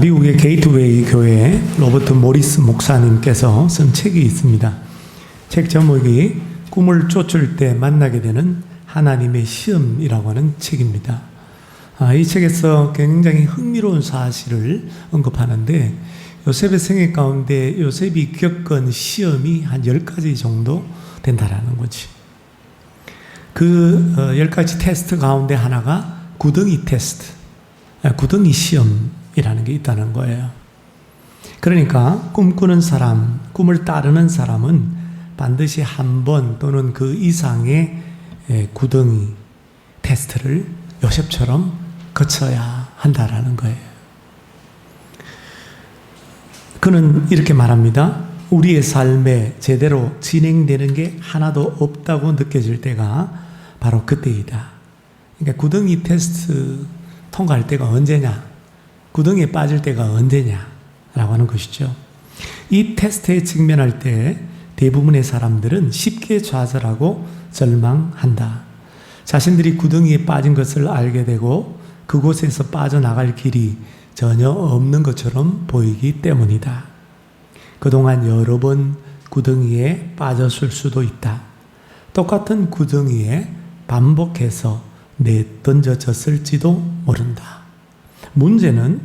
미국의 게이트웨이 교회 로버트 모리스 목사님께서 쓴 책이 있습니다. 책 제목이 꿈을 쫓을 때 만나게 되는 하나님의 시험이라고 하는 책입니다. 이 책에서 굉장히 흥미로운 사실을 언급하는데, 요셉의 생애 가운데 요셉이 겪은 시험이 한 10가지 정도 된다라는 거지. 그 10가지 테스트 가운데 하나가 구덩이 테스트, 구덩이 시험이라는 게 있다는 거예요. 그러니까 꿈꾸는 사람, 꿈을 따르는 사람은 반드시 한 번 또는 그 이상의 구덩이 테스트를 요셉처럼 거쳐야 한다라는 거예요. 그는 이렇게 말합니다. 우리의 삶에 제대로 진행되는 게 하나도 없다고 느껴질 때가 바로 그때이다. 그러니까 구덩이 테스트 통과할 때가 언제냐? 구덩이에 빠질 때가 언제냐? 라고 하는 것이죠. 이 테스트에 직면할 때 대부분의 사람들은 쉽게 좌절하고 절망한다. 자신들이 구덩이에 빠진 것을 알게 되고 그곳에서 빠져나갈 길이 전혀 없는 것처럼 보이기 때문이다. 그동안 여러 번 구덩이에 빠졌을 수도 있다. 똑같은 구덩이에 반복해서 내던져졌을지도 모른다. 문제는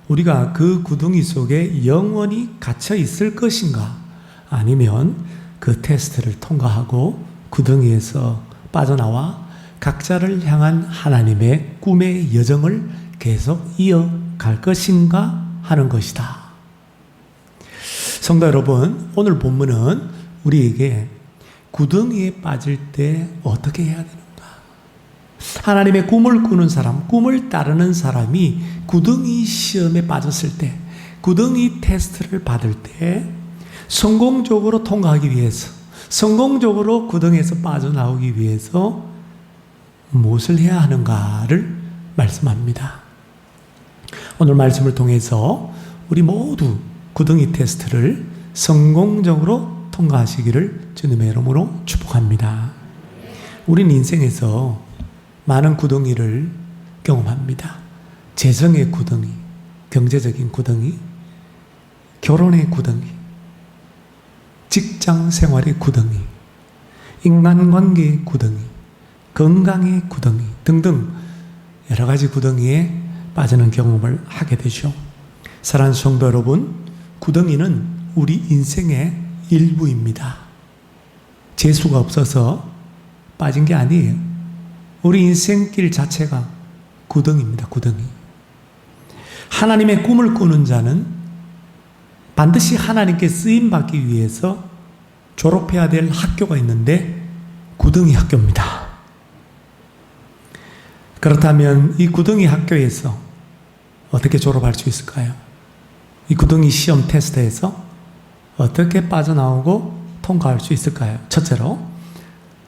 우리가 그 구덩이 속에 영원히 갇혀 있을 것인가, 아니면 그 테스트를 통과하고 구덩이에서 빠져나와 각자를 향한 하나님의 꿈의 여정을 계속 이어갈 것인가 하는 것이다. 성도 여러분, 오늘 본문은 우리에게 구덩이에 빠질 때 어떻게 해야 되는가? 하나님의 꿈을 꾸는 사람, 꿈을 따르는 사람이 구덩이 시험에 빠졌을 때, 구덩이 테스트를 받을 때 성공적으로 통과하기 위해서, 성공적으로 구덩이에서 빠져나오기 위해서 무엇을 해야 하는가를 말씀합니다. 오늘 말씀을 통해서 우리 모두 구덩이 테스트를 성공적으로 통과하시기를 주님의 이름으로 축복합니다. 우리는 인생에서 많은 구덩이를 경험합니다. 재정의 구덩이, 경제적인 구덩이, 결혼의 구덩이, 직장 생활의 구덩이, 인간관계의 구덩이, 건강의 구덩이 등등 여러 가지 구덩이에 빠지는 경험을 하게 되죠. 사랑하는 성도 여러분, 구덩이는 우리 인생의 일부입니다. 재수가 없어서 빠진 게 아니에요. 우리 인생길 자체가 구덩이입니다. 구덩이. 하나님의 꿈을 꾸는 자는 반드시 하나님께 쓰임받기 위해서 졸업해야 될 학교가 있는데 구덩이 학교입니다. 그렇다면 이 구덩이 학교에서 어떻게 졸업할 수 있을까요? 이 구덩이 시험 테스트에서 어떻게 빠져나오고 통과할 수 있을까요? 첫째로,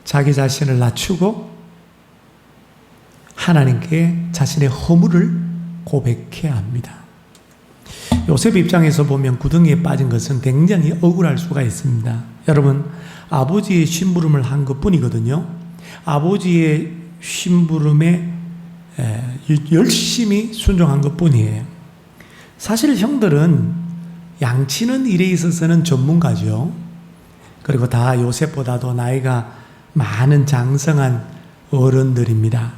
자기 자신을 낮추고 하나님께 자신의 허물을 고백해야 합니다. 요셉 입장에서 보면 구덩이에 빠진 것은 굉장히 억울할 수가 있습니다. 여러분, 아버지의 심부름을 한 것뿐이거든요. 아버지의 심부름에 열심히 순종한 것뿐이에요. 사실 형들은 양치는 일에 있어서는 전문가죠. 그리고 다 요셉보다도 나이가 많은 장성한 어른들입니다.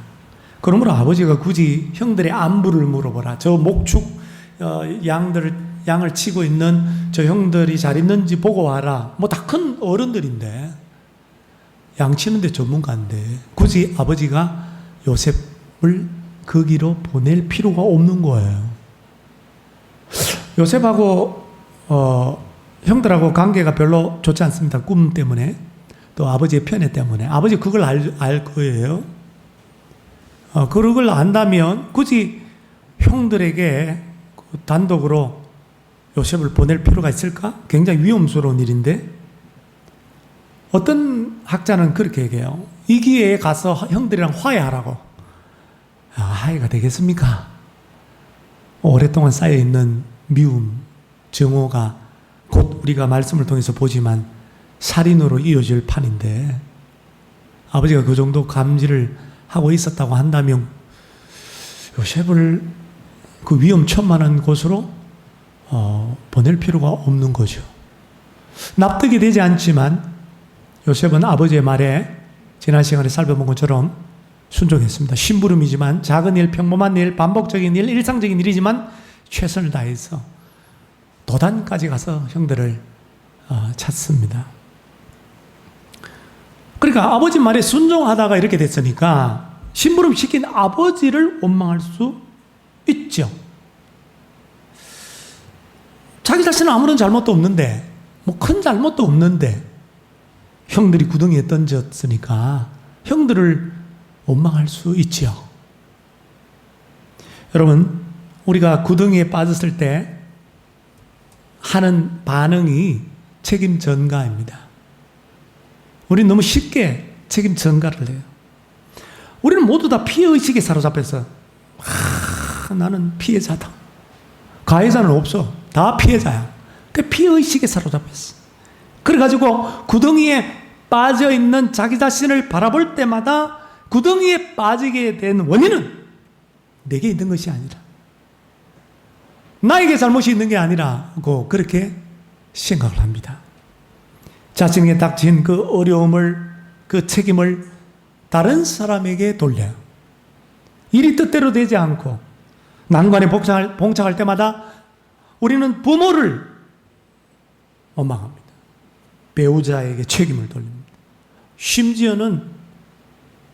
그러므로 아버지가 굳이 형들의 안부를 물어보라, 저 목축 양을 치고 있는 저 형들이 잘 있는지 보고 와라, 뭐 다 큰 어른들인데, 양치는데 전문가인데 굳이 아버지가 요셉을 거기로 보낼 필요가 없는 거예요. 요셉하고 형들하고 관계가 별로 좋지 않습니다. 꿈 때문에, 또 아버지의 편애 때문에. 아버지 그걸 알 거예요. 그걸 안다면 굳이 형들에게 단독으로 요셉을 보낼 필요가 있을까? 굉장히 위험스러운 일인데, 어떤 학자는 그렇게 얘기해요. 이 기회에 가서 형들이랑 화해하라고. 화해가 되겠습니까? 오랫동안 쌓여있는 미움, 증오가 곧 우리가 말씀을 통해서 보지만 살인으로 이어질 판인데, 아버지가 그 정도 감지를 하고 있었다고 한다면 요셉을 그 위험천만한 곳으로 보낼 필요가 없는 거죠. 납득이 되지 않지만 요셉은 아버지의 말에 지난 시간에 살펴본 것처럼 순종했습니다. 심부름이지만 작은 일, 평범한 일, 반복적인 일, 일상적인 일이지만 최선을 다해서 도단까지 가서 형들을 찾습니다. 그러니까 아버지 말에 순종하다가 이렇게 됐으니까 심부름 시킨 아버지를 원망할 수 있죠. 자기 자신은 아무런 잘못도 없는데, 뭐 큰 잘못도 없는데 형들이 구덩이에 던졌으니까 형들을 원망할 수 있지요. 여러분, 우리가 구덩이에 빠졌을 때 하는 반응이 책임 전가입니다. 우리는 너무 쉽게 책임 전가를 해요. 우리는 모두 다 피해의식에 사로잡혀서 나는 피해자다. 가해자는 없어. 다 피해자야. 그 피해의식에 사로잡혔어. 그래가지고 구덩이에 빠져있는 자기 자신을 바라볼 때마다 구덩이에 빠지게 된 원인은 내게 있는 것이 아니라 나에게 잘못이 있는 게 아니라고 그렇게 생각을 합니다. 자신에게 닥친 그 어려움을, 그 책임을 다른 사람에게 돌려요. 일이 뜻대로 되지 않고 난관에 봉착할 때마다 우리는 부모를 원망합니다. 배우자에게 책임을 돌립니다. 심지어는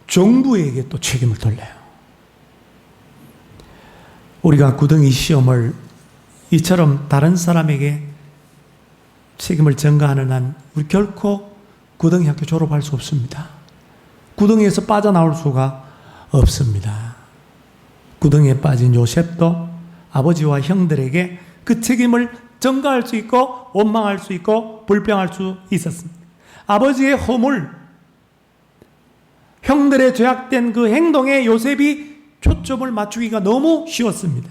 정부에게 또 책임을 돌려요. 우리가 구덩이 시험을 이처럼 다른 사람에게 책임을 전가하는 한 우리 결코 구덩이 학교 졸업할 수 없습니다. 구덩이에서 빠져나올 수가 없습니다. 구덩이에 빠진 요셉도 아버지와 형들에게 그 책임을 전가할 수 있고 원망할 수 있고 불평할 수 있었습니다. 아버지의 허물, 형들의 죄악된 그 행동에 요셉이 초점을 맞추기가 너무 쉬웠습니다.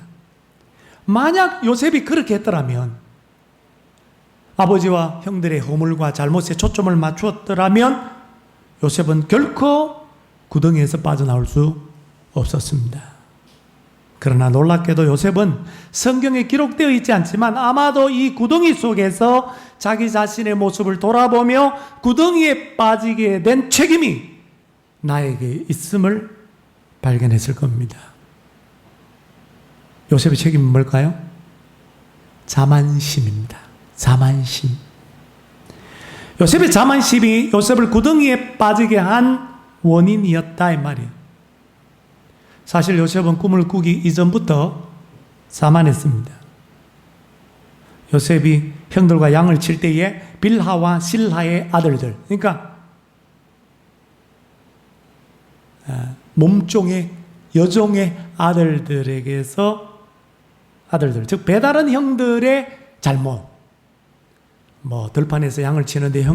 만약 요셉이 그렇게 했더라면, 아버지와 형들의 허물과 잘못에 초점을 맞추었더라면 요셉은 결코 구덩이에서 빠져나올 수 없었습니다. 그러나 놀랍게도 요셉은 성경에 기록되어 있지 않지만 아마도 이 구덩이 속에서 자기 자신의 모습을 돌아보며 구덩이에 빠지게 된 책임이 나에게 있음을 발견했을 겁니다. 요셉의 책임은 뭘까요? 자만심입니다. 자만심. 요셉의 자만심이 요셉을 구덩이에 빠지게 한 원인이었다 이 말이에요. 사실 요셉은 꿈을 꾸기 이전부터 자만했습니다. 요셉이 형들과 양을 칠 때에 빌하와 실하의 아들들, 그러니까 몸종의 여종의 아들들에게서 아들들, 즉 배다른 형들의 잘못, 뭐 들판에서 양을 치는데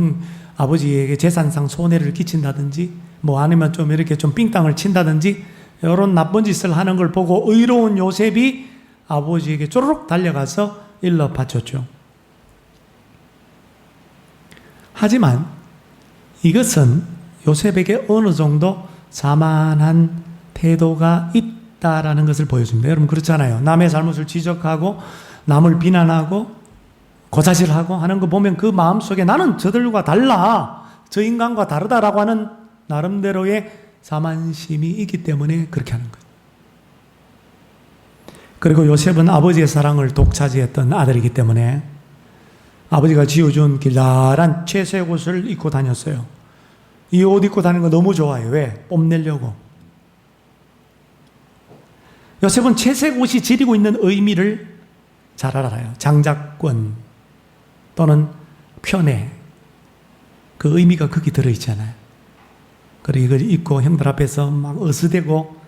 아버지에게 재산상 손해를 끼친다든지, 뭐 아니면 좀 이렇게 좀 삥땅을 친다든지 이런 나쁜 짓을 하는 걸 보고 의로운 요셉이 아버지에게 쪼르륵 달려가서 일러 바쳤죠. 하지만 이것은 요셉에게 어느 정도 자만한 태도가 있다라는 것을 보여줍니다. 여러분 그렇잖아요. 남의 잘못을 지적하고 남을 비난하고 고사실하고 하는 거 보면 그 마음속에 나는 저들과 달라, 저 인간과 다르다라고 하는 나름대로의 자만심이 있기 때문에 그렇게 하는 거예요. 그리고 요셉은 아버지의 사랑을 독차지했던 아들이기 때문에 아버지가 지어준 길다란 채색 옷을 입고 다녔어요. 이 옷 입고 다니는 거 너무 좋아요. 왜? 뽐내려고. 요셉은 채색 옷이 지니고 있는 의미를 잘 알아요. 장자권 또는 편애, 그 의미가 거기 들어있잖아요. 그리고 이걸 입고 형들 앞에서 막 어스대고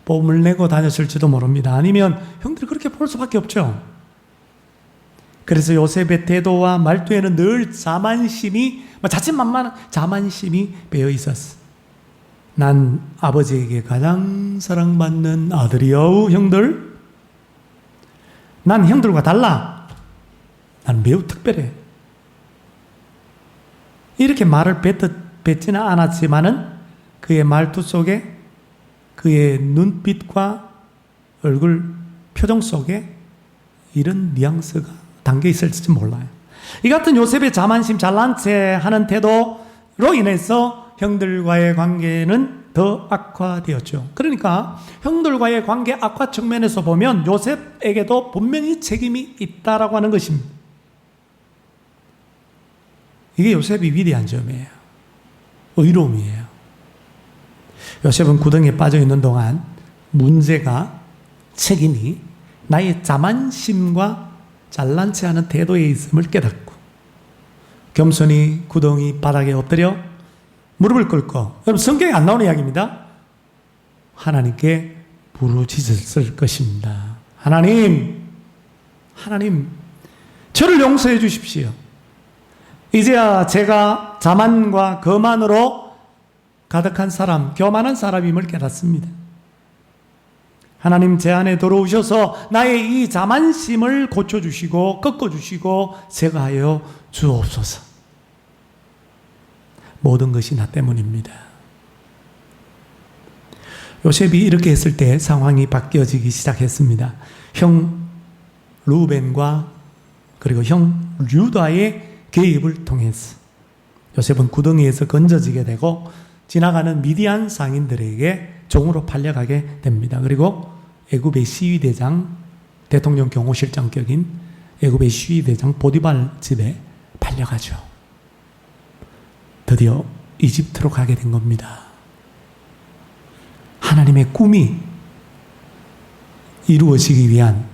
뽐을 내고 다녔을지도 모릅니다. 아니면 형들이 그렇게 볼 수밖에 없죠. 그래서 요셉의 태도와 말투에는 늘 자만심이, 자신만만한 자만심이 배어 있었어. 난 아버지에게 가장 사랑받는 아들이요, 형들. 난 형들과 달라. 난 매우 특별해. 이렇게 말을 뱉지는 않았지만은 그의 말투 속에 그의 눈빛과 얼굴 표정 속에 이런 뉘앙스가 담겨 있을지 몰라요. 이 같은 요셉의 자만심, 잘난 체 하는 태도로 인해서 형들과의 관계는 더 악화되었죠. 그러니까 형들과의 관계 악화 측면에서 보면 요셉에게도 분명히 책임이 있다라고 하는 것입니다. 이게 요셉이 위대한 점이에요. 의로움이에요. 요셉은 구덩이에 빠져 있는 동안 문제가, 책임이 나의 자만심과 잘난 체 하는 태도에 있음을 깨닫고 겸손히 구덩이 바닥에 엎드려 무릎을 꿇고, 여러분 성경에 안 나오는 이야기입니다. 하나님께 부르짖었을 것입니다. 하나님, 저를 용서해 주십시오. 이제야 제가 자만과 거만으로 가득한 사람, 교만한 사람임을 깨닫습니다. 하나님 제 안에 들어오셔서 나의 이 자만심을 고쳐주시고 꺾어주시고 제거하여 주옵소서. 모든 것이 나 때문입니다. 요셉이 이렇게 했을 때 상황이 바뀌어지기 시작했습니다. 형 루벤과 그리고 형 유다의 개입을 통해서 요셉은 구덩이에서 건져지게 되고 지나가는 미디안 상인들에게 종으로 팔려가게 됩니다. 그리고 애굽의 시위대장, 대통령 경호실장격인 애굽의 시위대장 보디발 집에 팔려가죠. 드디어 이집트로 가게 된 겁니다. 하나님의 꿈이 이루어지기 위한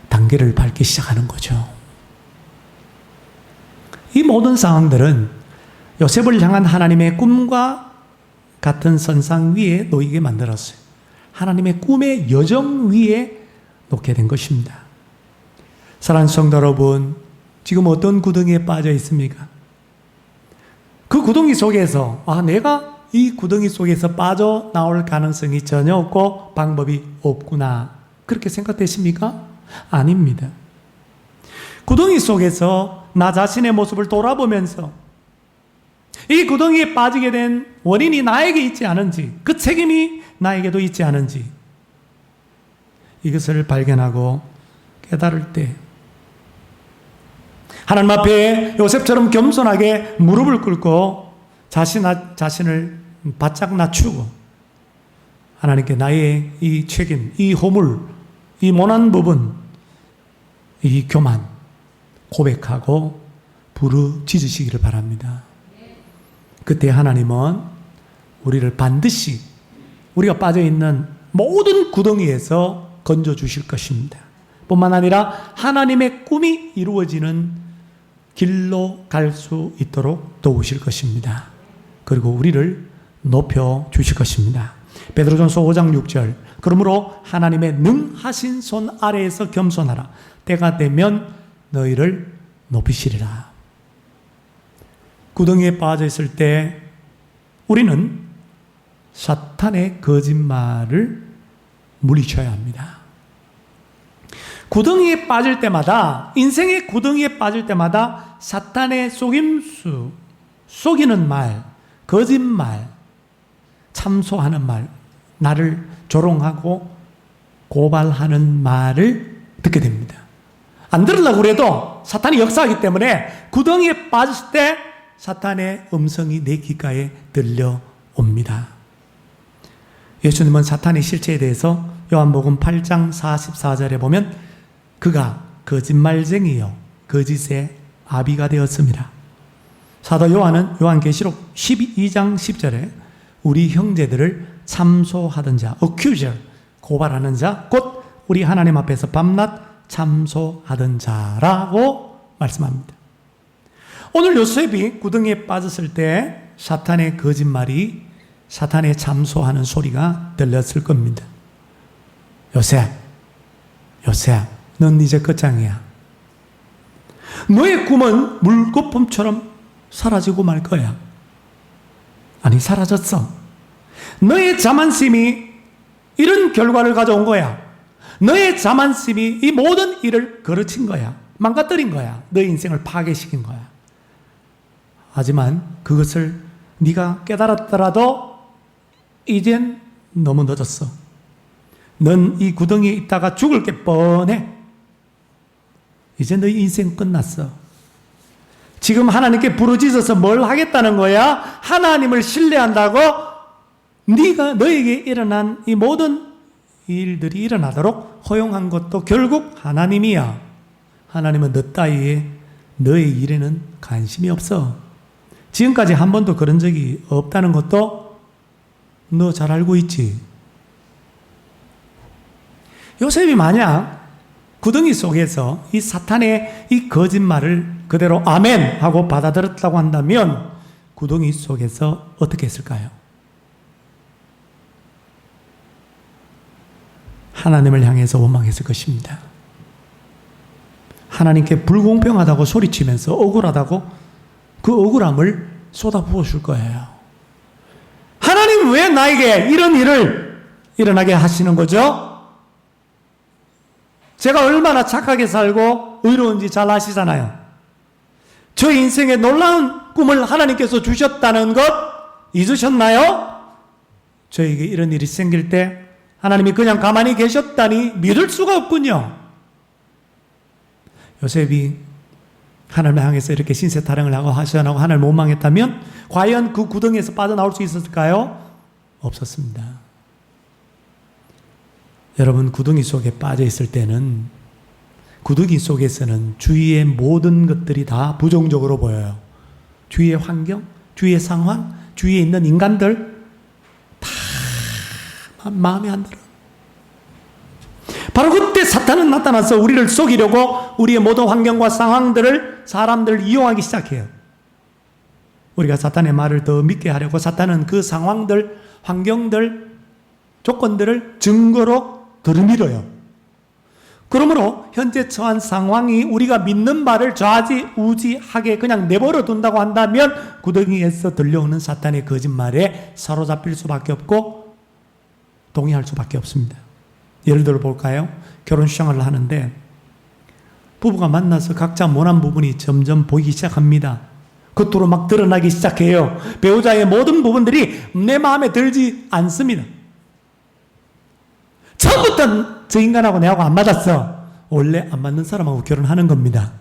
단계를 밟기 시작하는 거죠. 이 모든 상황들은 요셉을 향한 하나님의 꿈과 같은 선상 위에 놓이게 만들었어요. 하나님의 꿈의 여정 위에 놓게 된 것입니다. 사랑하는 성도 여러분, 지금 어떤 구덩이에 빠져 있습니까? 그 구덩이 속에서 내가 이 구덩이 속에서 빠져나올 가능성이 전혀 없고 방법이 없구나, 그렇게 생각되십니까? 아닙니다. 구덩이 속에서 나 자신의 모습을 돌아보면서 이 구덩이에 빠지게 된 원인이 나에게 있지 않은지, 그 책임이 나에게도 있지 않은지, 이것을 발견하고 깨달을 때 하나님 앞에 요셉처럼 겸손하게 무릎을 꿇고 자신을 바짝 낮추고 하나님께 나의 이 책임, 이 허물, 이 모난 부분, 이 교만 고백하고 부르짖으시기를 바랍니다. 그때 하나님은 우리를 반드시 우리가 빠져있는 모든 구덩이에서 건져주실 것입니다. 뿐만 아니라 하나님의 꿈이 이루어지는 길로 갈 수 있도록 도우실 것입니다. 그리고 우리를 높여주실 것입니다. 베드로전서 5장 6절, 그러므로 하나님의 능하신 손 아래에서 겸손하라. 때가 되면 너희를 높이시리라. 구덩이에 빠져 있을 때 우리는 사탄의 거짓말을 물리쳐야 합니다. 구덩이에 빠질 때마다, 인생의 구덩이에 빠질 때마다 사탄의 속임수, 속이는 말, 거짓말, 참소하는 말, 나를 조롱하고 고발하는 말을 듣게 됩니다. 안 들으려고 해도 사탄이 역사하기 때문에 구덩이에 빠졌을 때 사탄의 음성이 내 귓가에 들려옵니다. 예수님은 사탄의 실체에 대해서 요한복음 8장 44절에 보면 그가 거짓말쟁이요 거짓의 아비가 되었습니다. 사도 요한은 요한계시록 12장 10절에 우리 형제들을 참소하던 자, accuser, 고발하는 자, 곧 우리 하나님 앞에서 밤낮 참소하던 자라고 말씀합니다. 오늘 요셉이 구덩이에 빠졌을 때 사탄의 거짓말이, 사탄의 참소하는 소리가 들렸을 겁니다. 요셉, 넌 이제 끝장이야. 너의 꿈은 물거품처럼 사라지고 말 거야. 아니, 사라졌어. 너의 자만심이 이런 결과를 가져온 거야. 너의 자만심이 이 모든 일을 거르친 거야. 망가뜨린 거야. 너의 인생을 파괴시킨 거야. 하지만 그것을 네가 깨달았더라도 이젠 너무 늦었어. 넌 이 구덩이에 있다가 죽을 게 뻔해. 이제 너희 인생 끝났어. 지금 하나님께 부르짖어서 뭘 하겠다는 거야? 하나님을 신뢰한다고 네가 너에게 일어난 이 모든 일들이 일어나도록 허용한 것도 결국 하나님이야. 하나님은 너 따위에 너의 일에는 관심이 없어. 지금까지 한 번도 그런 적이 없다는 것도 너 잘 알고 있지. 요셉이 만약 구덩이 속에서 이 사탄의 이 거짓말을 그대로 아멘 하고 받아들였다고 한다면 구덩이 속에서 어떻게 했을까요? 하나님을 향해서 원망했을 것입니다. 하나님께 불공평하다고 소리치면서 억울하다고 그 억울함을 쏟아부어줄 거예요. 하나님 왜 나에게 이런 일을 일어나게 하시는 거죠? 제가 얼마나 착하게 살고 의로운지 잘 아시잖아요. 저 인생에 놀라운 꿈을 하나님께서 주셨다는 것 잊으셨나요? 저에게 이런 일이 생길 때 하나님이 그냥 가만히 계셨다니 믿을 수가 없군요. 요셉이 하나님을 향해서 이렇게 신세 타령을 하고 하소연하고 하나님을 원망했다면 과연 그 구덩이에서 빠져나올 수 있었을까요? 없었습니다. 여러분, 구덩이 속에 빠져 있을 때는 구덩이 속에서는 주위의 모든 것들이 다 부정적으로 보여요. 주위의 환경, 주위의 상황, 주위에 있는 인간들 다 마음에 안 들어. 바로 그때 사탄은 나타나서 우리를 속이려고 우리의 모든 환경과 상황들을 사람들을 이용하기 시작해요. 우리가 사탄의 말을 더 믿게 하려고 사탄은 그 상황들, 환경들, 조건들을 증거로 들이밀어요. 그러므로 현재 처한 상황이 우리가 믿는 바를 좌지우지하게 그냥 내버려 둔다고 한다면 구덩이에서 들려오는 사탄의 거짓말에 사로잡힐 수밖에 없고 동의할 수밖에 없습니다. 예를 들어 볼까요? 결혼 생활을 하는데 부부가 만나서 각자 모난 부분이 점점 보이기 시작합니다. 겉으로 막 드러나기 시작해요. 배우자의 모든 부분들이 내 마음에 들지 않습니다. 처음부터 저 인간하고 내하고 안 맞았어. 원래 안 맞는 사람하고 결혼하는 겁니다.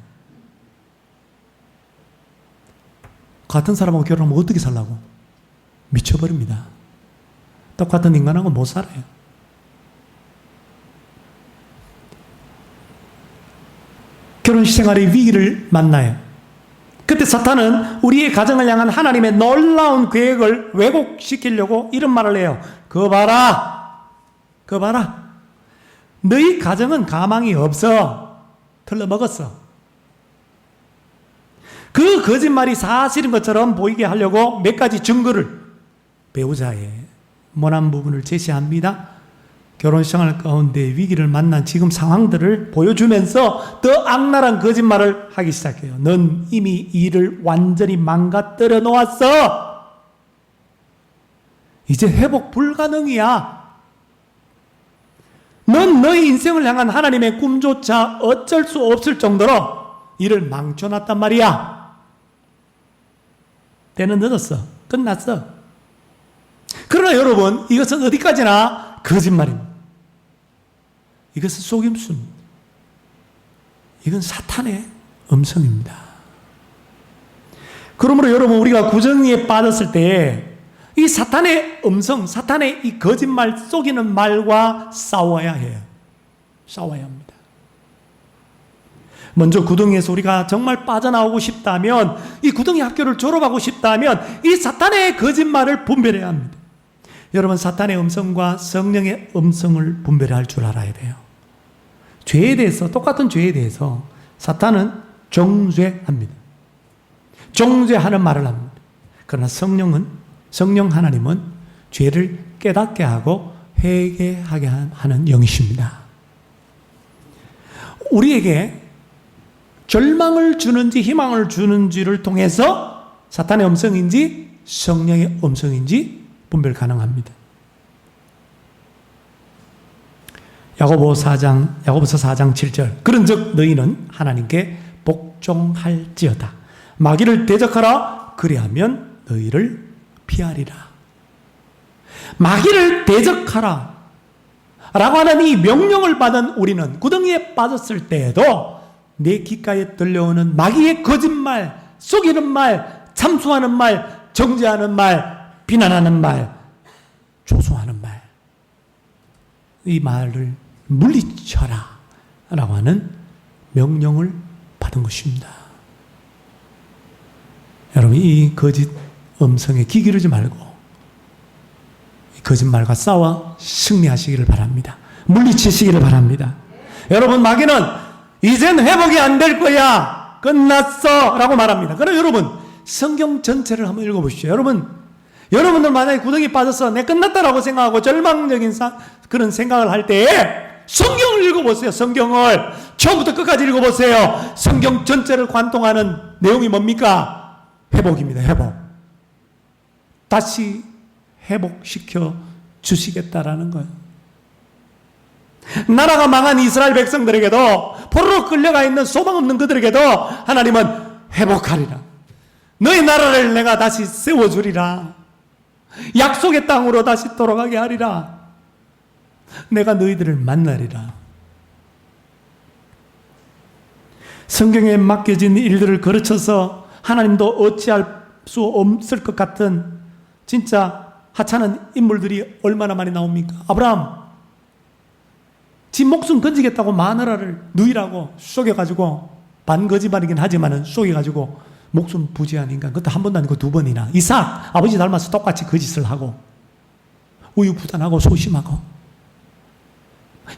같은 사람하고 결혼하면 어떻게 살라고? 미쳐버립니다. 똑같은 인간하고 못 살아요. 결혼 생활의 위기를 만나요. 그때 사탄은 우리의 가정을 향한 하나님의 놀라운 계획을 왜곡시키려고 이런 말을 해요. 그거 봐라. 너희 가정은 가망이 없어. 틀려먹었어. 그 거짓말이 사실인 것처럼 보이게 하려고 몇 가지 증거를 배우자의 모난 부분을 제시합니다. 결혼생활 가운데 위기를 만난 지금 상황들을 보여주면서 더 악랄한 거짓말을 하기 시작해요. 넌 이미 일을 완전히 망가뜨려 놓았어. 이제 회복 불가능이야. 넌 너의 인생을 향한 하나님의 꿈조차 어쩔 수 없을 정도로 일을 망쳐놨단 말이야. 때는 늦었어. 끝났어. 그러나 여러분, 이것은 어디까지나 거짓말입니다. 이것은 속임수입니다. 이건 사탄의 음성입니다. 그러므로 여러분, 우리가 구덩이에 빠졌을 때 이 사탄의 음성, 사탄의 이 거짓말 속이는 말과 싸워야 해요. 싸워야 합니다. 먼저 구덩이에서 우리가 정말 빠져나오고 싶다면, 이 구덩이 학교를 졸업하고 싶다면 이 사탄의 거짓말을 분별해야 합니다. 여러분, 사탄의 음성과 성령의 음성을 분별할 줄 알아야 돼요. 죄에 대해서, 똑같은 죄에 대해서 사탄은 정죄합니다. 정죄하는 말을 합니다. 그러나 성령 하나님은 죄를 깨닫게 하고 회개하게 하는 영이십니다. 우리에게 절망을 주는지 희망을 주는지를 통해서 사탄의 음성인지 성령의 음성인지 분별 가능합니다. 야고보서 4장 7절. 그런즉 너희는 하나님께 복종할지어다. 마귀를 대적하라. 그리하면 너희를 피하리라. 마귀를 대적하라. 라고 하는 이 명령을 받은 우리는 구덩이에 빠졌을 때에도 내 귓가에 들려오는 마귀의 거짓말, 속이는 말, 참수하는 말, 정죄하는 말, 비난하는 말, 조소하는 말, 이 말을 물리쳐라 라고 하는 명령을 받은 것입니다. 여러분, 이 거짓 음성에 귀 기르지 말고 거짓말과 싸워 승리하시기를 바랍니다. 물리치시기를 바랍니다. 여러분, 마귀는 이젠 회복이 안 될 거야, 끝났어 라고 말합니다. 그럼 여러분, 성경 전체를 한번 읽어보시죠. 여러분들 만약에 구덩이 빠져서 내 끝났다라고 생각하고 절망적인 그런 생각을 할 때에 성경을 읽어보세요. 성경을 처음부터 끝까지 읽어보세요. 성경 전체를 관통하는 내용이 뭡니까? 회복입니다. 회복. 다시 회복시켜 주시겠다라는 거예요. 나라가 망한 이스라엘 백성들에게도, 포로로 끌려가 있는 소망 없는 그들에게도 하나님은 회복하리라. 너희 나라를 내가 다시 세워주리라. 약속의 땅으로 다시 돌아가게 하리라. 내가 너희들을 만나리라. 성경에 맡겨진 일들을 거르쳐서 하나님도 어찌할 수 없을 것 같은 진짜 하찮은 인물들이 얼마나 많이 나옵니까? 아브라함, 지 목숨 건지겠다고 마누라를 누이라고 속여가지고, 반거짓말이긴 하지만 속여가지고 목숨 부지한 인간, 그것도 한 번도 아니고 두 번이나. 이삭, 아버지 닮아서 똑같이 거짓을 하고 우유부단하고 소심하고.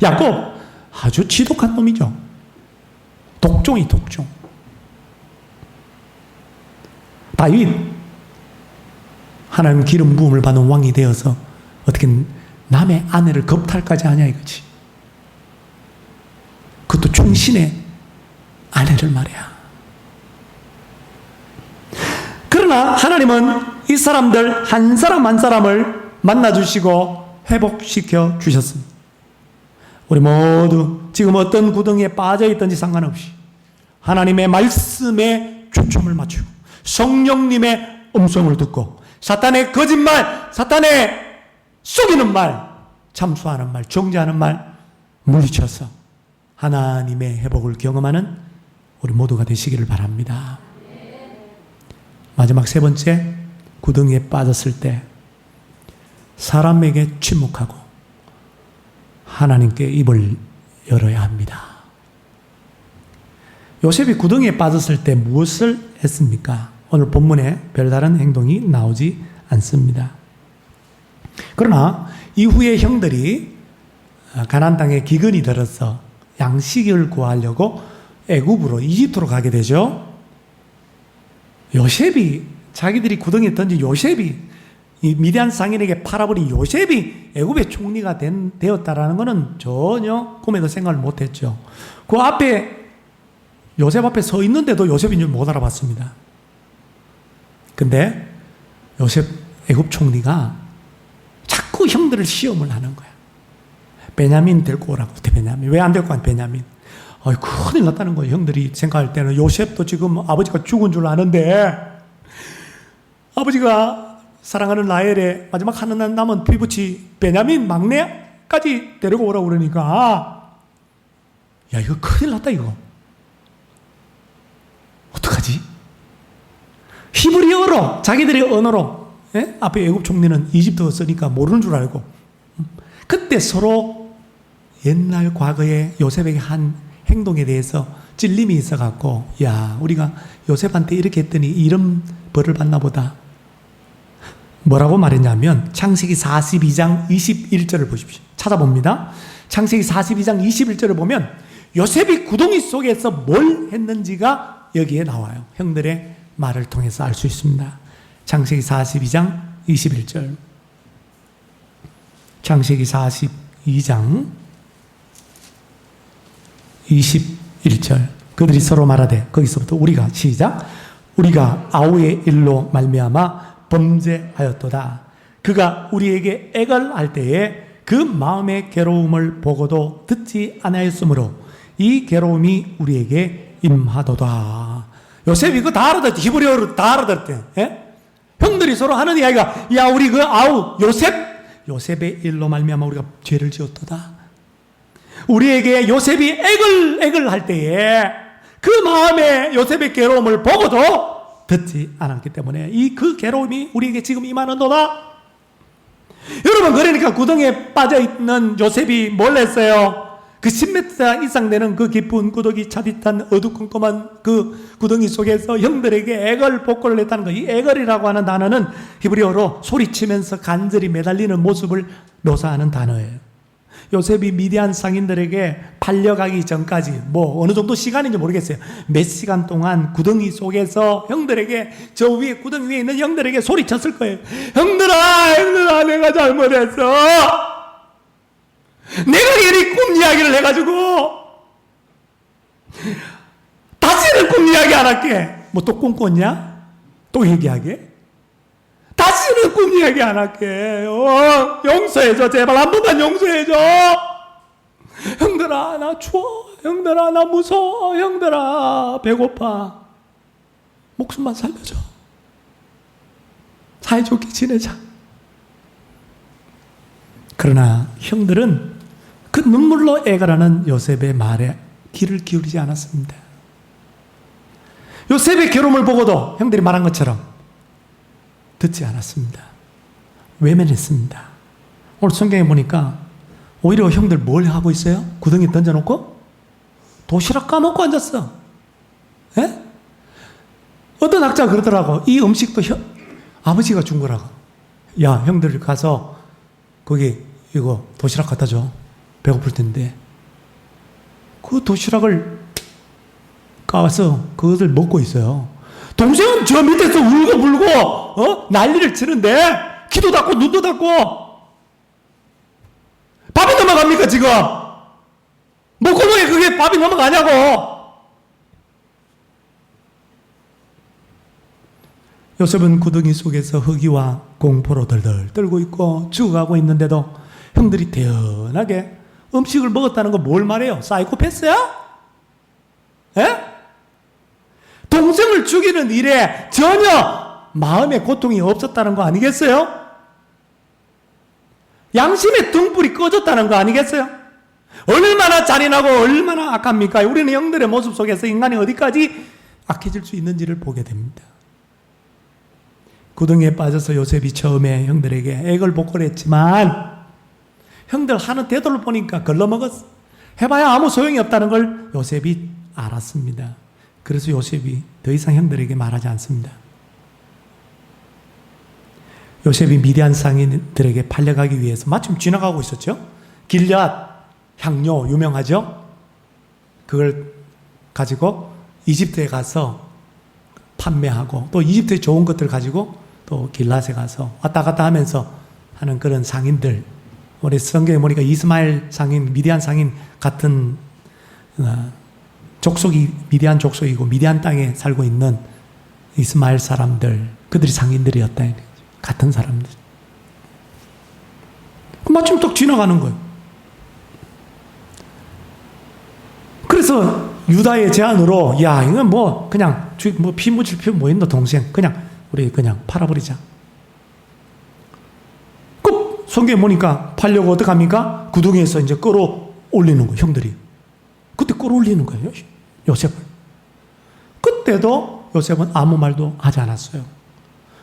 야곱, 아주 지독한 놈이죠. 독종이 독종. 다윗, 하나님 기름 부음을 받은 왕이 되어서 어떻게 남의 아내를 겁탈까지 하냐 이거지. 그것도 충신의 아내를 말이야. 그러나 하나님은 이 사람들 한 사람 한 사람을 만나주시고 회복시켜 주셨습니다. 우리 모두 지금 어떤 구덩이에 빠져있든지 상관없이 하나님의 말씀에 초점을 맞추고 성령님의 음성을 듣고 사탄의 거짓말, 사탄의 속이는 말, 참수하는 말, 정죄하는 말 물리쳐서 하나님의 회복을 경험하는 우리 모두가 되시기를 바랍니다. 마지막 세 번째, 구덩이에 빠졌을 때 사람에게 침묵하고 하나님께 입을 열어야 합니다. 요셉이 구덩이에 빠졌을 때 무엇을 했습니까? 오늘 본문에 별다른 행동이 나오지 않습니다. 그러나 이후에 형들이 가나안 땅에 기근이 들어서 양식을 구하려고 애굽으로, 이집트로 가게 되죠. 요셉이, 자기들이 구덩이에 던진 요셉이, 이 미디안 상인에게 팔아버린 요셉이 애굽의 총리가 되었다라는 것은 전혀 꿈에도 생각을 못했죠. 그 앞에, 요셉 앞에 서 있는데도 요셉인 줄 못 알아봤습니다. 근데 요셉 애굽 총리가 자꾸 형들을 시험을 하는 거야. 베냐민 데리고 오라고. 베냐민. 왜 안 데리고 간 베냐민? 큰일 났다는 거예요. 형들이 생각할 때는 요셉도 지금 아버지가 죽은 줄 아는데 아버지가 사랑하는 라헬의 마지막 하나 남은 피부치 베냐민 막내까지 데리고 오라고 그러니까 야, 이거 큰일 났다 이거. 어떡하지? 히브리어로, 자기들의 언어로, 예? 앞에 애굽 총리는 이집트어 쓰니까 모르는 줄 알고, 그때 서로 옛날 과거에 요셉에게 한 행동에 대해서 찔림이 있어갖고, 야, 우리가 요셉한테 이렇게 했더니 이런 벌을 받나 보다. 뭐라고 말했냐면 창세기 42장 21절을 보십시오. 찾아봅니다. 창세기 42장 21절을 보면 요셉이 구덩이 속에서 뭘 했는지가 여기에 나와요. 형들의 말을 통해서 알 수 있습니다. 창세기 42장 21절. 창세기 42장 21절. 그들이 서로 말하되, 거기서부터 우리가, 시작, 우리가 아우의 일로 말미암아 범죄하였도다. 그가 우리에게 애걸할 때에 그 마음의 괴로움을 보고도 듣지 아니하였으므로 이 괴로움이 우리에게 임하도다. 요셉이 그거 다 알아듣지. 히브리어로 다 알아듣대. 예? 형들이 서로 하는 이야기가, 야, 우리 그 아우 요셉의 일로 말미암아 우리가 죄를 지었도다. 우리에게 요셉이 액을 할 때에 그 마음에 요셉의 괴로움을 보고도 듣지 않았기 때문에 그 괴로움이 우리에게 지금 임하는도다. 여러분, 그러니까 구덩이에 빠져있는 요셉이 뭘 했어요? 그 10m 이상 되는 그 깊은 구덩이 차디탄 어두컴컴한 그 구덩이 속에서 형들에게 애걸 복구를 했다는 거예요. 이 애걸이라고 하는 단어는 히브리어로 소리치면서 간절히 매달리는 모습을 묘사하는 단어예요. 요셉이 미디안 상인들에게 팔려가기 전까지 어느 정도 시간인지 모르겠어요. 몇 시간 동안 구덩이 속에서 형들에게, 저 위에 구덩이 위에 있는 형들에게 소리쳤을 거예요. 형들아 내가 잘못했어. 내가 괜히 꿈 이야기를 해가지고 다시는 꿈 이야기 안 할게. 또 꿈 꿨냐? 또 얘기하게? 다시는 꿈 이야기 안 할게. 용서해줘. 제발 한 번만 용서해줘. 형들아 나 추워. 형들아 나 무서워. 형들아 배고파. 목숨만 살려줘. 사이좋게 지내자. 그러나 형들은 그 눈물로 애가라는 요셉의 말에 귀를 기울이지 않았습니다. 요셉의 괴로움을 보고도 형들이 말한 것처럼 듣지 않았습니다. 외면했습니다. 오늘 성경에 보니까 오히려 형들 뭘 하고 있어요? 구덩이 던져놓고 도시락 까먹고 앉았어. 에? 어떤 학자가 그러더라고. 이 음식도 아버지가 준 거라고. 야, 형들 가서 거기 이거 도시락 갖다 줘. 배고플 텐데. 그 도시락을 까서 그것을 먹고 있어요. 동생은 저 밑에서 울고 불고 난리를 치는데 귀도 닫고 눈도 닫고 밥이 넘어갑니까 지금? 목구멍에 그게 밥이 넘어가냐고. 요셉은 구덩이 속에서 허기와 공포로 덜덜 떨고 있고 죽어가고 있는데도 형들이 태연하게 음식을 먹었다는 거 뭘 말해요? 사이코패스야? 에? 동생을 죽이는 일에 전혀 마음의 고통이 없었다는 거 아니겠어요? 양심의 등불이 꺼졌다는 거 아니겠어요? 얼마나 잔인하고 얼마나 악합니까? 우리는 형들의 모습 속에서 인간이 어디까지 악해질 수 있는지를 보게 됩니다. 구덩이에 빠져서 요셉이 처음에 형들에게 액을 복구를 했지만 형들 하는 태도를 보니까 걸러먹었어. 해봐야 아무 소용이 없다는 걸 요셉이 알았습니다. 그래서 요셉이 더 이상 형들에게 말하지 않습니다. 요셉이 미디안 상인들에게 팔려가기 위해서 마침 지나가고 있었죠. 길앗 향료 유명하죠. 그걸 가지고 이집트에 가서 판매하고 또 이집트의 좋은 것들 가지고 또 길앗에 가서 왔다 갔다 하면서 하는 그런 상인들, 우리 성경에 보니까 이스마엘 상인, 미디안 상인 같은 족속이 미디안 족속이고 미디안 땅에 살고 있는 이스마엘 사람들, 그들이 상인들이었다. 같은 사람들. 마침 또 지나가는 거예요. 그래서 유다의 제안으로 야 이건 그냥 피 묻힐 필요 뭐 있노 동생, 우리 그냥 팔아버리자. 그 성경에 보니까 팔려고 어떡합니까? 구덩이에서 이제 끌어올리는 거예요, 형들이. 그때 끌어올리는 거예요, 요셉을. 그때도 요셉은 아무 말도 하지 않았어요.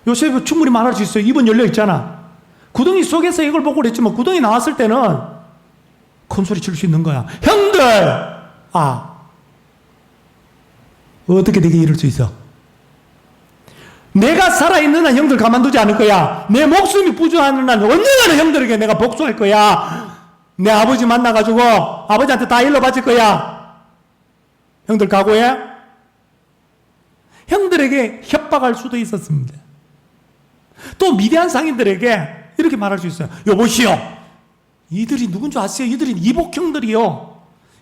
요셉은 충분히 말할 수 있어요. 입은 열려 있잖아. 구덩이 속에서 이걸 보고 그랬지만 구덩이 나왔을 때는 큰 소리 칠 수 있는 거야. 형들! 어떻게 되게 이럴 수 있어? 내가 살아있는 한 형들 가만두지 않을 거야. 내 목숨이 부족한 한 언젠가는 형들에게 내가 복수할 거야. 내 아버지 만나가지고 아버지한테 다 일러 바칠 거야. 형들 각오해? 형들에게 협박할 수도 있었습니다. 또 미디안 상인들에게 이렇게 말할 수 있어요. 여보시오, 이들이 누군 줄 아세요? 이들이 이복형들이요.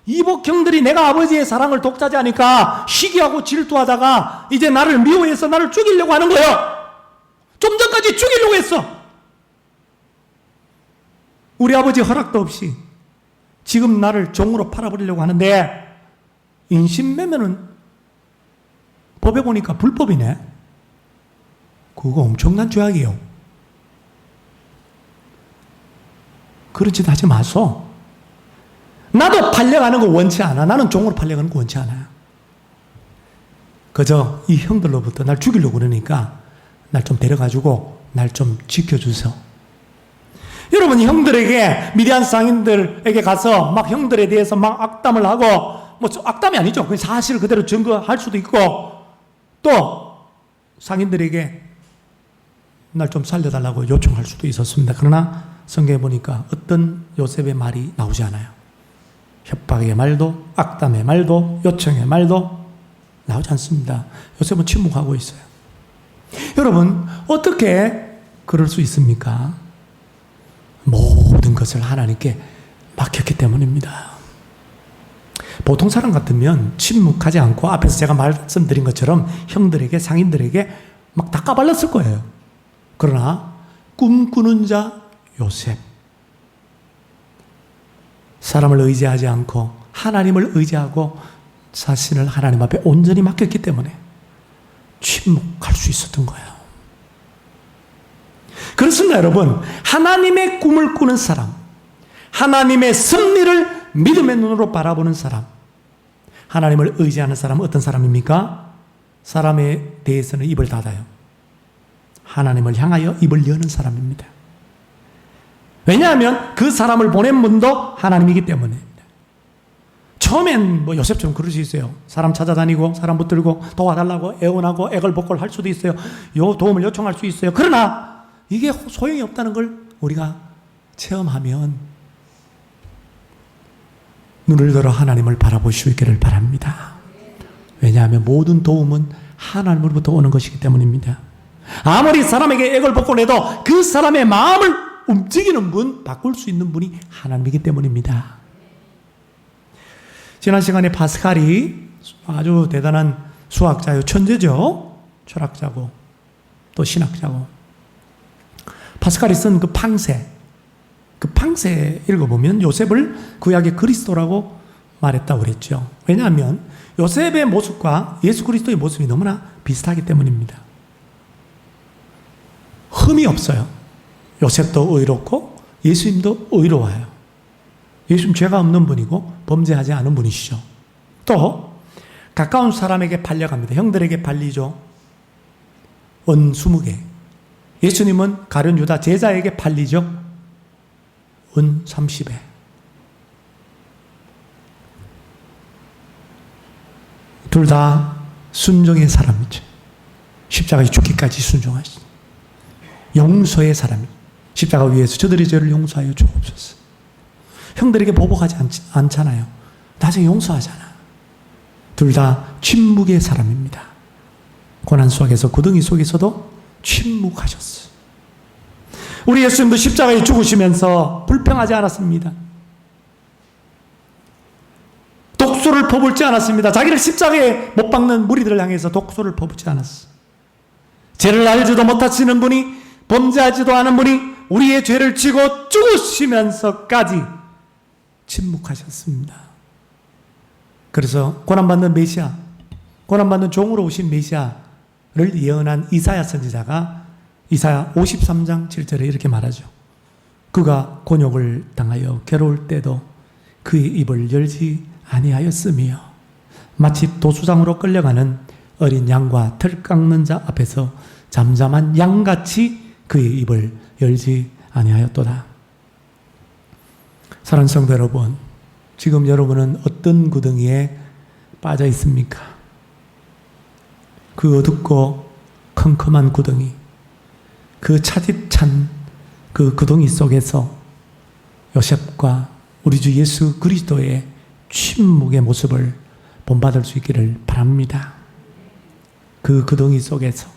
이복형들이 내가 아버지의 사랑을 독차지하니까 시기하고 질투하다가 이제 나를 미워해서 나를 죽이려고 하는 거예요. 좀 전까지 죽이려고 했어. 우리 아버지 허락도 없이 지금 나를 종으로 팔아버리려고 하는데 인신매매는 법에 보니까 불법이네. 그거 엄청난 죄악이에요. 그런 짓 하지 마소. 나도 팔려가는 거 원치 않아. 나는 종으로 팔려가는 거 원치 않아요. 그저 이 형들로부터 날 죽이려고 그러니까 날 좀 데려가지고 날 좀 지켜주세요. 여러분, 형들에게, 미디안 상인들에게 가서 막 형들에 대해서 막 악담을 하고, 뭐 악담이 아니죠. 그냥 사실 그대로 증거할 수도 있고, 또 상인들에게 날 좀 살려달라고 요청할 수도 있었습니다. 그러나 성경에 보니까 어떤 요셉의 말이 나오지 않아요. 협박의 말도, 악담의 말도, 요청의 말도 나오지 않습니다. 요셉은 침묵하고 있어요. 여러분, 어떻게 그럴 수 있습니까? 모든 것을 하나님께 맡겼기 때문입니다. 보통 사람 같으면 침묵하지 않고 앞에서 제가 말씀드린 것처럼 형들에게, 상인들에게 막 다 까발렸을 거예요. 그러나 꿈꾸는 자 요셉, 사람을 의지하지 않고 하나님을 의지하고 자신을 하나님 앞에 온전히 맡겼기 때문에 침묵할 수 있었던 거예요. 그렇습니다, 여러분. 하나님의 꿈을 꾸는 사람, 하나님의 섭리를 믿음의 눈으로 바라보는 사람, 하나님을 의지하는 사람은 어떤 사람입니까? 사람에 대해서는 입을 닫아요. 하나님을 향하여 입을 여는 사람입니다. 왜냐하면 그 사람을 보낸 분도 하나님이기 때문입니다. 처음엔 뭐 요셉처럼 그럴 수 있어요. 사람 찾아다니고 사람 붙들고 도와달라고 애원하고 애걸복걸 할 수도 있어요. 도움을 요청할 수 있어요. 그러나 이게 소용이 없다는 걸 우리가 체험하면 눈을 들어 하나님을 바라볼 수 있기를 바랍니다. 왜냐하면 모든 도움은 하나님으로부터 오는 것이기 때문입니다. 아무리 사람에게 애걸복걸 해도 그 사람의 마음을 움직이는 분, 바꿀 수 있는 분이 하나님이기 때문입니다. 지난 시간에 파스칼이 아주 대단한 수학자요, 천재죠. 철학자고 또 신학자고. 파스칼이 쓴 그 팡세 읽어보면 요셉을 구약의 그리스도라고 말했다고 그랬죠. 왜냐하면 요셉의 모습과 예수 그리스도의 모습이 너무나 비슷하기 때문입니다. 흠이 없어요. 요셉도 의롭고 예수님도 의로워요. 예수님 죄가 없는 분이고 범죄하지 않은 분이시죠. 또 가까운 사람에게 팔려갑니다. 형들에게 팔리죠. 은 20개. 예수님은 가룟 유다 제자에게 팔리죠. 은 30에. 둘 다 순종의 사람이죠. 십자가에 죽기까지 순종하시죠. 용서의 사람이. 십자가 위에서 저들의 죄를 용서하여 주옵소서. 형들에게 보복하지 않잖아요. 나중에 용서하잖아. 둘 다 침묵의 사람입니다. 고난 속에서, 고등이 속에서도 침묵하셨어요. 우리 예수님도 십자가에 죽으시면서 불평하지 않았습니다. 독소를 퍼붓지 않았습니다. 자기를 십자가에 못 박는 무리들을 향해서 독소를 퍼붓지 않았어요. 죄를 알지도 못하시는 분이, 범죄하지도 않은 분이 우리의 죄를 지고 죽으시면서까지 침묵하셨습니다. 그래서 고난받는 메시아, 고난받는 종으로 오신 메시아를 예언한 이사야 선지자가 이사야 53장 7절에 이렇게 말하죠. 그가 곤욕을 당하여 괴로울 때도 그의 입을 열지 아니하였으며 마치 도수장으로 끌려가는 어린 양과 털 깎는 자 앞에서 잠잠한 양같이 그의 입을 열지 아니하였도다. 사랑하는 성도 여러분, 지금 여러분은 어떤 구덩이에 빠져 있습니까? 그 어둡고 컴컴한 구덩이, 그 차디찬 그 구덩이 속에서 요셉과 우리 주 예수 그리스도의 침묵의 모습을 본받을 수 있기를 바랍니다. 그 구덩이 속에서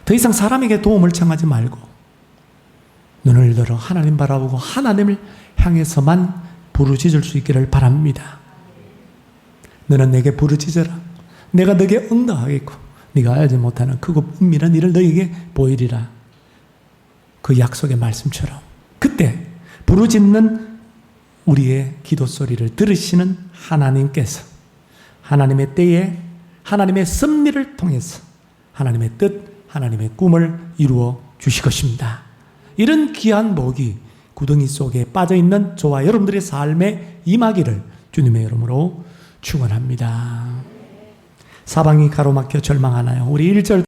더 이상 사람에게 도움을 청하지 말고 눈을 들어 하나님 바라보고 하나님을 향해서만 부르짖을 수 있기를 바랍니다. 너는 내게 부르짖어라. 내가 너에게 응답하겠고 네가 알지 못하는 크고 은밀한 일을 너에게 보이리라. 그 약속의 말씀처럼 그때 부르짖는 우리의 기도 소리를 들으시는 하나님께서 하나님의 때에 하나님의 섭리를 통해서 하나님의 뜻, 하나님의 꿈을 이루어 주실 것입니다. 이런 귀한 복이 구덩이 속에 빠져 있는 저와 여러분들의 삶에 임하기를 주님의 이름으로 축원합니다. 사방이 가로막혀 절망하나요? 우리 1절